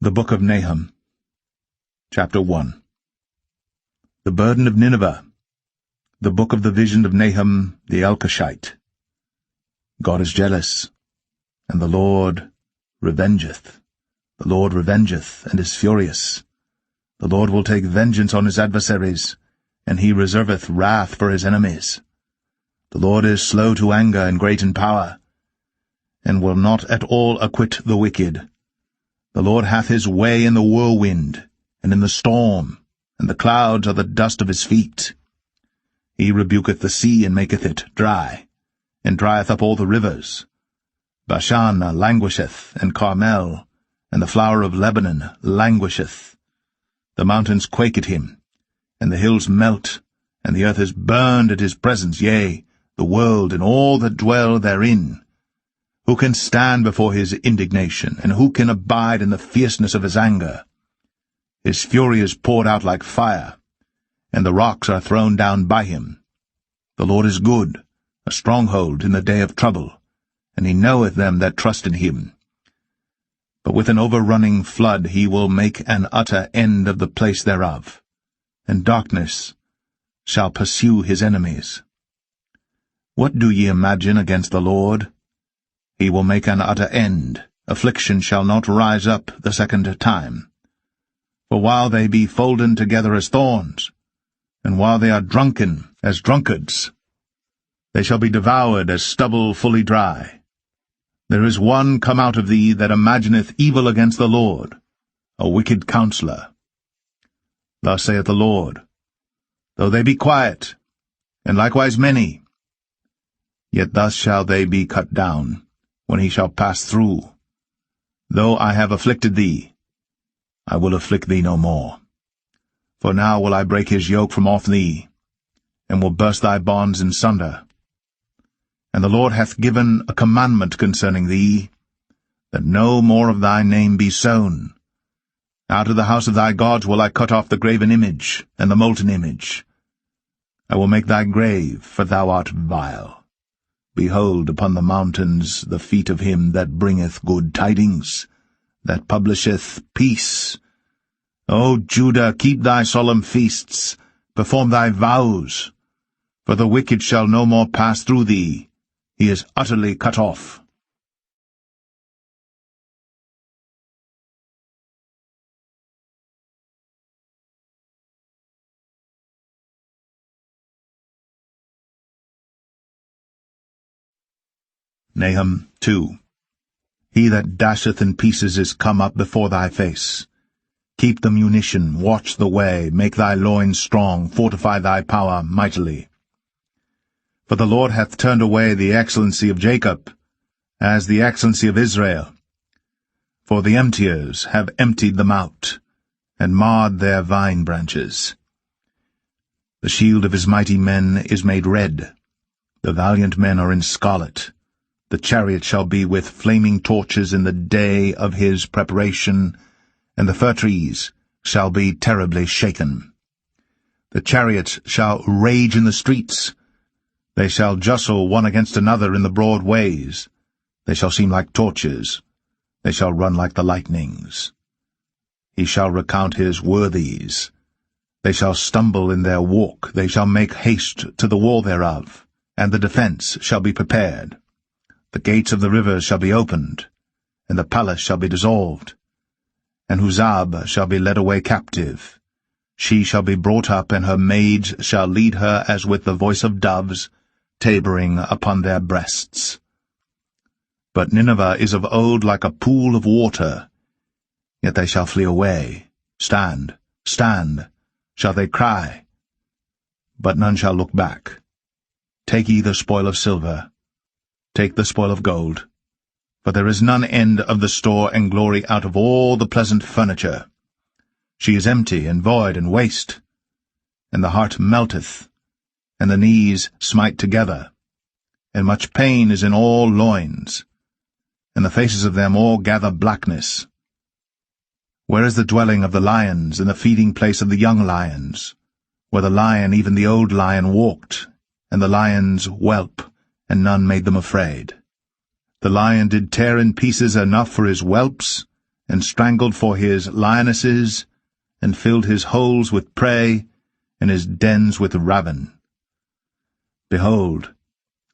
The Book of Nahum, Chapter 1. The burden of Nineveh. The book of the vision of Nahum the Elkoshite. God is jealous, and the Lord revengeth. The Lord revengeth, and is furious. The Lord will take vengeance on his adversaries, and he reserveth wrath for his enemies. The Lord is slow to anger and great in power, and will not at all acquit the wicked. The Lord hath his way in the whirlwind, and in the storm, and the clouds are the dust of his feet. He rebuketh the sea, and maketh it dry, and drieth up all the rivers. Bashan languisheth, and Carmel, and the flower of Lebanon languisheth. The mountains quake at him, and the hills melt, and the earth is burned at his presence, yea, the world and all that dwell therein. Who can stand before his indignation, and who can abide in the fierceness of his anger? His fury is poured out like fire, and the rocks are thrown down by him. The Lord is good, a stronghold in the day of trouble, and he knoweth them that trust in him. But with an overrunning flood he will make an utter end of the place thereof, and darkness shall pursue his enemies. What do ye imagine against the Lord? He will make an utter end. Affliction shall not rise up the second time. For while they be folden together as thorns, and while they are drunken as drunkards, they shall be devoured as stubble fully dry. There is one come out of thee that imagineth evil against the Lord, a wicked counselor. Thus saith the Lord, though they be quiet, and likewise many, yet thus shall they be cut down, when he shall pass through. Though I have afflicted thee, I will afflict thee no more. For now will I break his yoke from off thee, and will burst thy bonds in sunder. And the Lord hath given a commandment concerning thee, that no more of thy name be sown. Out of the house of thy gods will I cut off the graven image, and the molten image. I will make thy grave, for thou art vile. Behold upon the mountains the feet of him that bringeth good tidings, that publisheth peace. O Judah, keep thy solemn feasts, perform thy vows, for the wicked shall no more pass through thee. He is utterly cut off. Nahum 2. He that dasheth in pieces is come up before thy face. Keep the munition, watch the way, make thy loins strong, fortify thy power mightily. For the Lord hath turned away the excellency of Jacob, as the excellency of Israel. For the emptiers have emptied them out, and marred their vine branches. The shield of his mighty men is made red, the valiant men are in scarlet. The chariot shall be with flaming torches in the day of his preparation, and the fir trees shall be terribly shaken. The chariots shall rage in the streets. They shall justle one against another in the broad ways. They shall seem like torches. They shall run like the lightnings. He shall recount his worthies. They shall stumble in their walk. They shall make haste to the wall thereof, and the defense shall be prepared. The gates of the rivers shall be opened, and the palace shall be dissolved, and Huzzab shall be led away captive. She shall be brought up, and her maids shall lead her as with the voice of doves, tabering upon their breasts. But Nineveh is of old like a pool of water, yet they shall flee away. Stand, stand, shall they cry, but none shall look back. Take ye the spoil of silver, take the spoil of gold, for there is none end of the store and glory out of all the pleasant furniture. She is empty and void and waste, and the heart melteth, and the knees smite together, and much pain is in all loins, and the faces of them all gather blackness. Where is the dwelling of the lions, and the feeding place of the young lions, where the lion, even the old lion, walked, and the lions whelp, and none made them afraid? The lion did tear in pieces enough for his whelps, and strangled for his lionesses, and filled his holes with prey, and his dens with ravin. Behold,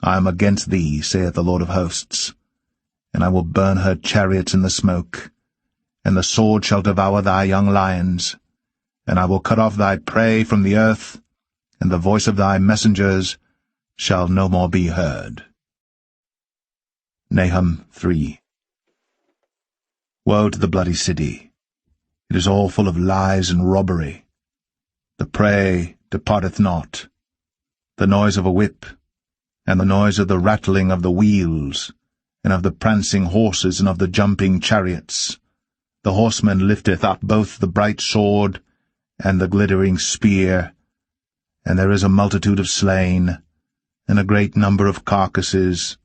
I am against thee, saith the Lord of hosts, and I will burn her chariots in the smoke, and the sword shall devour thy young lions, and I will cut off thy prey from the earth, and the voice of thy messengers shall no more be heard. Nahum 3. Woe to the bloody city! It is all full of lies and robbery. The prey departeth not. The noise of a whip, and the noise of the rattling of the wheels, and of the prancing horses, and of the jumping chariots. The horseman lifteth up both the bright sword and the glittering spear, and there is a multitude of slain, and a great number of carcasses,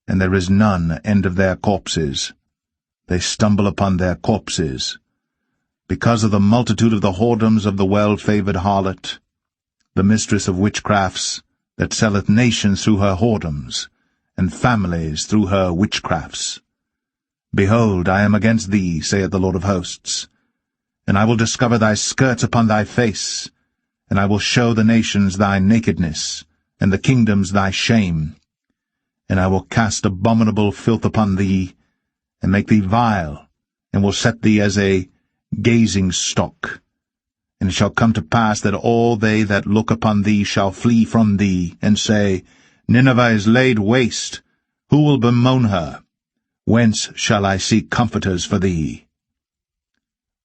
and there is none end of their corpses. They stumble upon their corpses, because of the multitude of the whoredoms of the well-favoured harlot, the mistress of witchcrafts, that selleth nations through her whoredoms, and families through her witchcrafts. Behold, I am against thee, saith the Lord of hosts, and I will discover thy skirts upon thy face, and I will show the nations thy nakedness, and the kingdoms thy shame. And I will cast abominable filth upon thee, and make thee vile, and will set thee as a gazing stock. And it shall come to pass that all they that look upon thee shall flee from thee, and say, Nineveh is laid waste. Who will bemoan her? Whence shall I seek comforters for thee?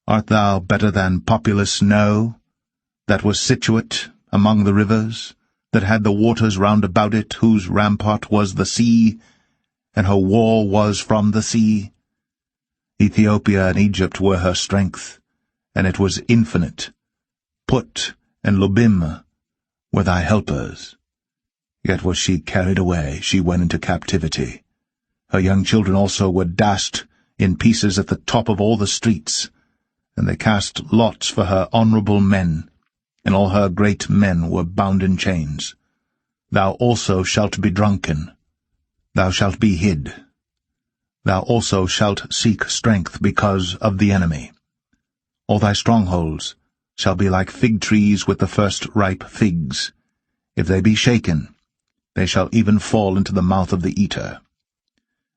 Art thou better than populous No, that was situate among the rivers, that had the waters round about it, whose rampart was the sea, and her wall was from the sea? Ethiopia and Egypt were her strength, and it was infinite. Put and Lubim were thy helpers. Yet was she carried away, she went into captivity. Her young children also were dashed in pieces at the top of all the streets, and they cast lots for her honourable men, and all her great men were bound in chains. Thou also shalt be drunken, thou shalt be hid. Thou also shalt seek strength because of the enemy. All thy strongholds shall be like fig trees with the first ripe figs. If they be shaken, they shall even fall into the mouth of the eater.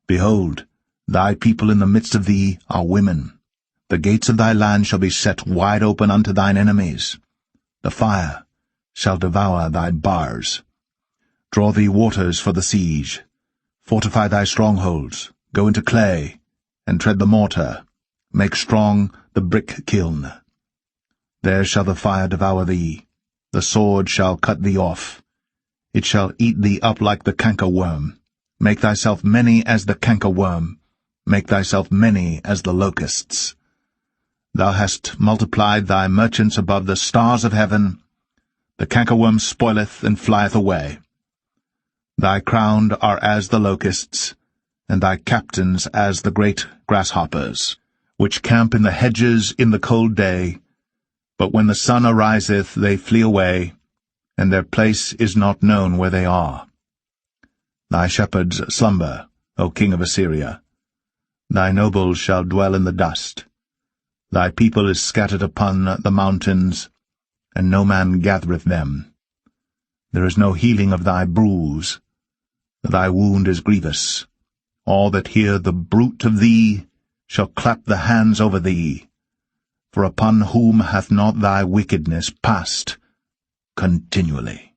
Behold, thy people in the midst of thee are women. The gates of thy land shall be set wide open unto thine enemies. The fire shall devour thy bars. Draw thee waters for the siege. Fortify thy strongholds. Go into clay, and tread the mortar. Make strong the brick kiln. There shall the fire devour thee. The sword shall cut thee off. It shall eat thee up like the cankerworm. Make thyself many as the cankerworm. Make thyself many as the locusts. Thou hast multiplied thy merchants above the stars of heaven. The cankerworm spoileth and flieth away. Thy crowned are as the locusts, and thy captains as the great grasshoppers, which camp in the hedges in the cold day. But when the sun ariseth, they flee away, and their place is not known where they are. Thy shepherds slumber, O king of Assyria. Thy nobles shall dwell in the dust. Thy people is scattered upon the mountains, and no man gathereth them. There is no healing of thy bruise. Thy wound is grievous. All that hear the bruit of thee shall clap the hands over thee. For upon whom hath not thy wickedness passed continually?